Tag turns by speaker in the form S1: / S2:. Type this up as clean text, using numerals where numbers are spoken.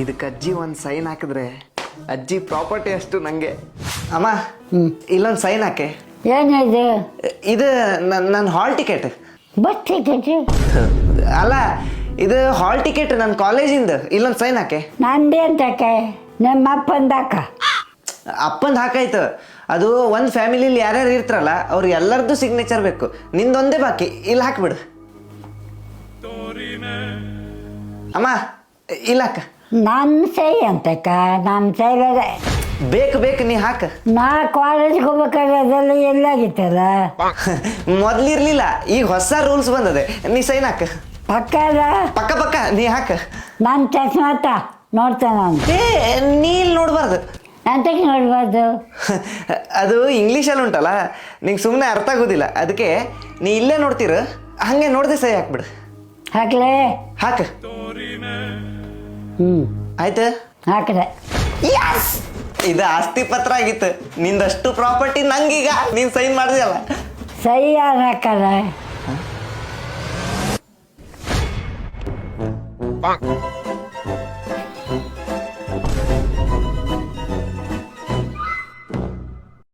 S1: ಇದಕ್ಕೆ ಅಜ್ಜಿ ಒಂದು ಸೈನ್ ಹಾಕಿದ್ರೆ ಅಜ್ಜಿ ಪ್ರಾಪರ್ಟಿ ಅಷ್ಟು ನನಗೆ. ಅಮ್ಮ ಇಲ್ಲೊಂದು ಸೈನ್ ಹಾಕೆ.
S2: ಏನಿದೆ?
S1: ಇದು ನನ್ನ ಹಾಲ್ ಟಿಕೆಟ್.
S2: ಬಸ್ ಟಿಕೆಟ್
S1: ಅಲ್ಲ, ಇದು ಹಾಲ್ ಟಿಕೆಟ್ ನನ್ನ ಕಾಲೇಜಿಂದ. ಇಲ್ಲೊಂದು ಸೈನ್ ಹಾಕೆ.
S2: ನಂದೇನ್ ತಕೆ? ನಮ್ಮ ಅಪ್ಪಂದಾಕ.
S1: ಅಪ್ಪಂದು ಹಾಕಾಯ್ತು. ಅದು ಒಂದು ಫ್ಯಾಮಿಲಿಲಿ ಯಾರ್ಯಾರು ಇರ್ತಾರಲ್ಲ ಅವ್ರು ಎಲ್ಲರದ್ದು ಸಿಗ್ನೇಚರ್ ಬೇಕು. ನಿಂದೊಂದೇ ಬಾಕಿ. ಇಲ್ಲಿ ಹಾಕ್ಬಿಡು ಅಮ್ಮ. ಇಲ್ಲ ಹಾಕ.
S2: ನನ್ನ ಸೈ ಅಂತಕ್ಕ, ನನ್ನ ಸೈ
S1: ಬೇಕು ಬೇಕು, ನೀ ಹಾಕ.
S2: ನಾ ಕಾಲೇಜ್ಗೆ ಹೋಗ್ಬೇಕಾದ್ರೆ ಅದೆಲ್ಲ ಎಲ್ಲಾಗಿತ್ತಲ್ಲ.
S1: ಮೊದ್ಲಿರ್ಲಿಲ್ಲ, ಈಗ ಹೊಸ ರೂಲ್ಸ್ ಬಂದದೆ. ನೀ ಸೈನ್ ಹಾಕ.
S2: ಪಕ್ಕದ
S1: ಪಕ್ಕ ಪಕ್ಕ ನೀ ಹಾಕ.
S2: ನನ್ನ ಚಸ್ಮಾತ ನೋಡ್ತೇನೆ ನಾನು.
S1: ನೀ ಇಲ್ಲಿ ನೋಡ್ಬಾರ್ದು.
S2: ಅಂತಕ್ಕೆ ನೋಡ್ಬಾರ್ದು.
S1: ಅದು ಇಂಗ್ಲೀಷಲ್ಲಿ ಉಂಟಲ್ಲ, ನಿಂಗೆ ಸುಮ್ಮನೆ ಅರ್ಥ ಆಗೋದಿಲ್ಲ. ಅದಕ್ಕೆ ನೀ ಇಲ್ಲೇ ನೋಡ್ತೀರ, ಹಂಗೆ ನೋಡ್ದೆ ಸೈ ಹಾಕ್ಬಿಡು.
S2: ಹಾಕ್ಲೆ?
S1: ಹಾಕ. ಆಯ್ತು,
S2: ಹಾಕಿದೆ.
S1: ಇದು ಆಸ್ತಿ ಪತ್ರ ಆಗಿತ್ತು. ನಿಂದಷ್ಟು ಪ್ರಾಪರ್ಟಿ ನಂಗೀಗ. ನೀನು ಸೈನ್ ಮಾಡಿದೆಯಲ್ಲ.
S2: ಸೈ ಯಾರು ಹಾಕಲ್ಲ?